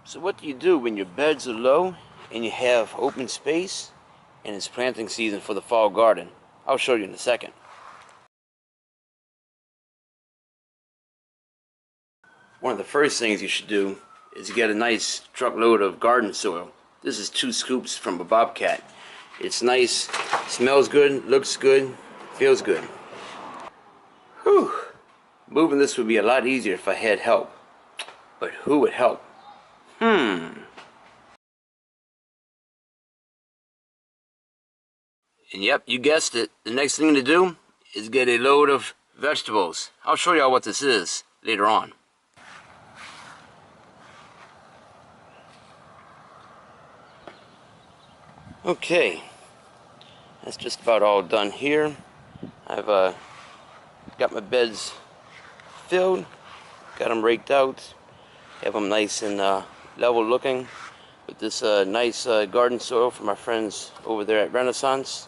So what do you do when your beds are low and you have open space and it's planting season for the fall garden? I'll show you in a second. One of the first things you should do is get a nice truckload of garden soil. This is 2 scoops from a Bobcat. It's nice, smells good, looks good, feels good. Whew. Moving this would be a lot easier if I had help. But who would help? And yep, you guessed it. The next thing to do is get a load of vegetables. I'll show y'all what this is later on. Okay, that's just about all done here. I've got my beds filled, got them raked out, have them nice and level looking with this nice garden soil from our friends over there at Renaissance.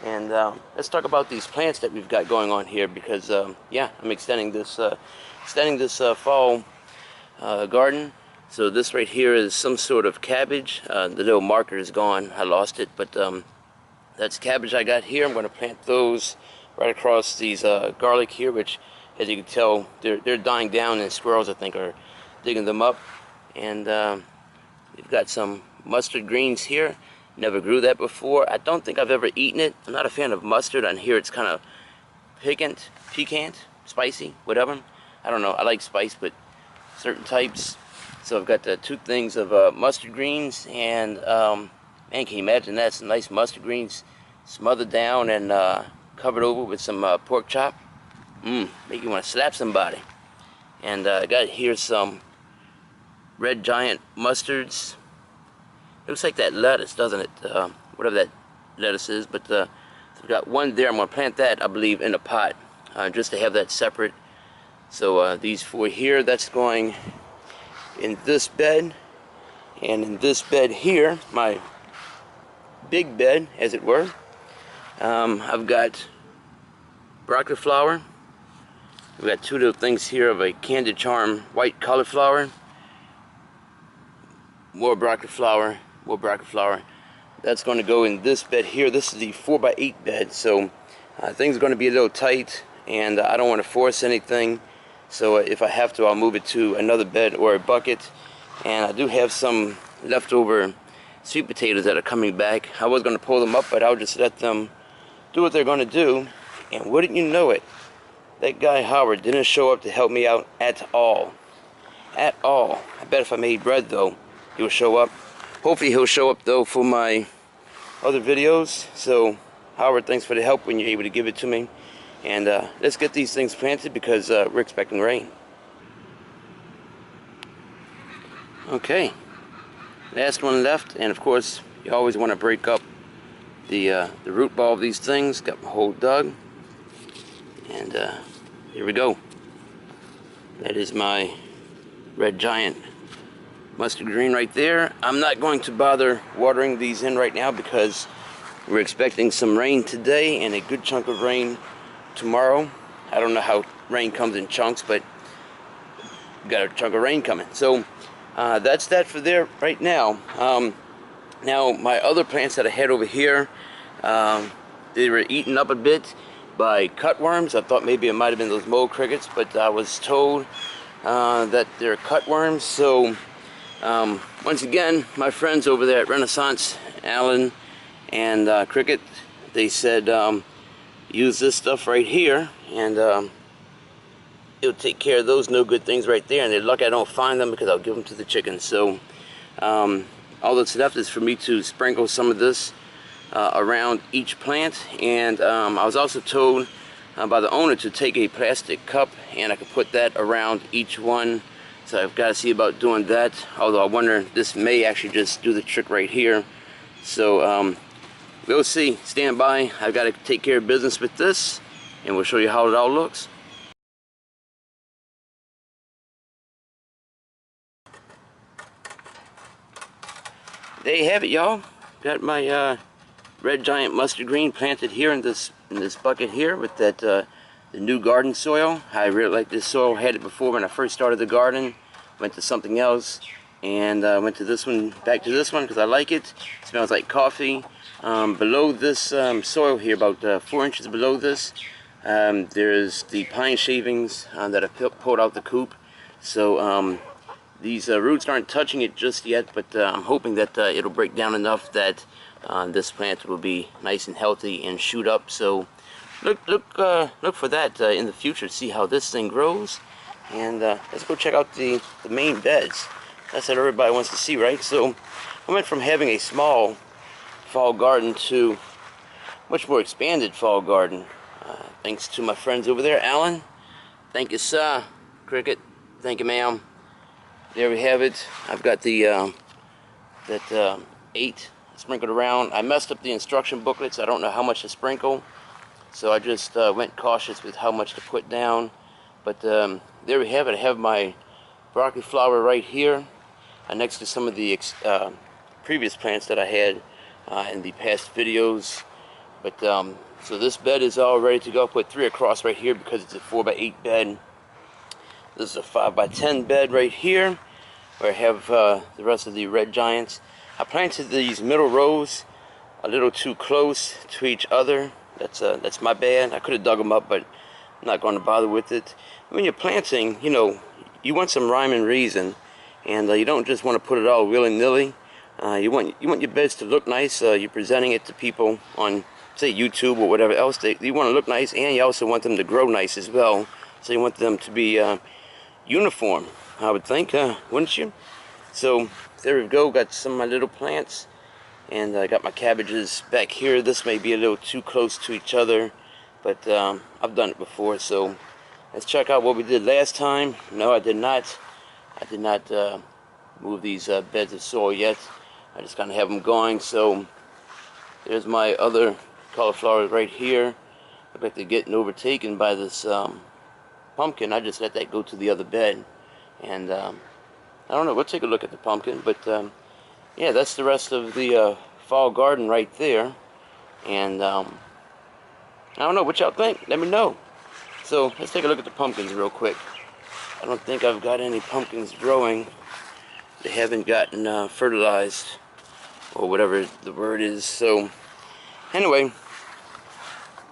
And let's talk about these plants that we've got going on here, because yeah, I'm extending this fall garden. So this right here is some sort of cabbage. The little marker is gone, I lost it, but that's cabbage I got here. I'm going to plant those right across these garlic here, which, as you can tell, they're dying down, and squirrels, I think, are digging them up. And we've got some mustard greens here. Never grew that before. I don't think I've ever eaten it. I'm not a fan of mustard. On here it's kind of piquant, spicy, whatever. I don't know. I like spice, but certain types. So I've got the 2 things of mustard greens, and man, can you imagine that? Some nice mustard greens smothered down and covered over with some pork chop. Make you want to slap somebody. And I got here some red giant mustards. Looks like that lettuce, doesn't it? Whatever that lettuce is. But so I've got one there. I'm going to plant that, I believe, in a pot, just to have that separate. So these 4 here, that's going in this bed, and in this bed here, my big bed, as it were, I've got broccoli flower. We've got 2 little things here of a Candy Charm white cauliflower. More broccoli flower, more broccoli flower. That's going to go in this bed here. This is the 4x8 bed, so things are going to be a little tight, and I don't want to force anything. So if I have to, I'll move it to another bed or a bucket. And I do have some leftover sweet potatoes that are coming back. I was going to pull them up, but I'll just let them do what they're going to do. And wouldn't you know it, that guy Howard didn't show up to help me out at all. At all. I bet if I made bread, though, he'll show up. Hopefully he'll show up, though, for my other videos. So, Howard, thanks for the help when you're able to give it to me. And let's get these things planted, because we're expecting rain. Okay, last one left, and of course you always want to break up the root ball of these things. Got my hole dug, and here we go. That is my red giant mustard green right there. I'm not going to bother watering these in right now, because we're expecting some rain today and a good chunk of rain tomorrow. I don't know how rain comes in chunks, but we got a chunk of rain coming. So that's that for there right now. Now my other plants that I had over here, they were eaten up a bit by cutworms. I thought maybe it might have been those mole crickets, but I was told that they're cutworms. So once again, my friends over there at Renaissance, Alan and Cricket, they said use this stuff right here, and it'll take care of those no good things right there. And they're lucky I don't find them, because I'll give them to the chickens. So all that's left is for me to sprinkle some of this around each plant. And I was also told by the owner to take a plastic cup, and I could put that around each one. So I've got to see about doing that, although I wonder, this may actually just do the trick right here. So we'll see. Stand by. I've got to take care of business with this, and we'll show you how it all looks. There you have it, y'all. Got my red giant mustard green planted here in this bucket here with that the new garden soil. I really like this soil. Had it before when I first started the garden. Went to something else, and I went to this one, back to this one because I like it. It smells like coffee. Below this soil here, about 4 inches below this, there's the pine shavings that I pulled out the coop. So these roots aren't touching it just yet, but I'm hoping that it'll break down enough that this plant will be nice and healthy and shoot up. So look for that in the future to see how this thing grows. And let's go check out the main beds. That's what everybody wants to see, right? So I went from having a small fall garden to much more expanded fall garden. Thanks to my friends over there. Alan, thank you, sir. Cricket, thank you, ma'am. There we have it. I've got the that 8 sprinkled around. I messed up the instruction booklets. I don't know how much to sprinkle, so I just went cautious with how much to put down. But there we have it. I have my broccoli flower right here next to some of the previous plants that I had in the past videos. But so this bed is all ready to go. I put 3 across right here because it's a 4x8 bed. This is a 5x10 bed right here, where I have the rest of the red giants. I planted these middle rows a little too close to each other. That's my bad. I could have dug them up, but I'm not going to bother with it. When you're planting, you know, you want some rhyme and reason, and you don't just want to put it all willy-nilly. You want your beds to look nice. You're presenting it to people on, say, YouTube or whatever else. You want to look nice, and you also want them to grow nice as well. So you want them to be uniform, I would think, wouldn't you? So there we go. Got some of my little plants, and I got my cabbages back here. This may be a little too close to each other, but I've done it before. So let's check out what we did last time. No, I did not. I did not move these beds of soil yet. I just kind of have them going. So there's my other cauliflower right here. Look like they're getting overtaken by this pumpkin. I just let that go to the other bed, and I don't know, we'll take a look at the pumpkin. But yeah, that's the rest of the fall garden right there. And I don't know what y'all think. Let me know. So let's take a look at the pumpkins real quick. I don't think I've got any pumpkins growing. They haven't gotten fertilized, or whatever the word is. So anyway,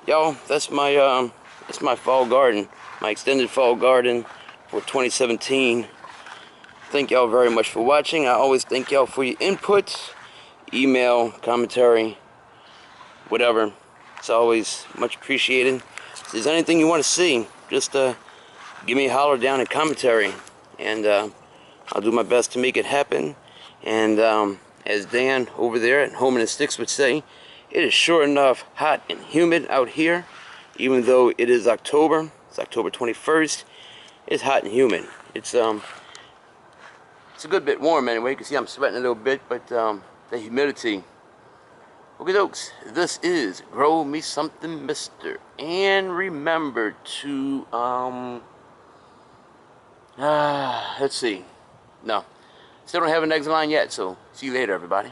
y'all, that's my fall garden, my extended fall garden for 2017. Thank y'all very much for watching. I always thank y'all for your input, email, commentary, whatever. It's always much appreciated. If there's anything you want to see, just give me a holler down in commentary, and I'll do my best to make it happen. And as Dan over there at Home in the Sticks would say, it is sure enough hot and humid out here. Even though it is October, it's October 21st, it's hot and humid. It's a good bit warm anyway. You can see I'm sweating a little bit, but the humidity. Okay, folks, this is Grow Me Something Mister. And remember to, let's see. No, still don't have an exit line yet, so see you later, everybody.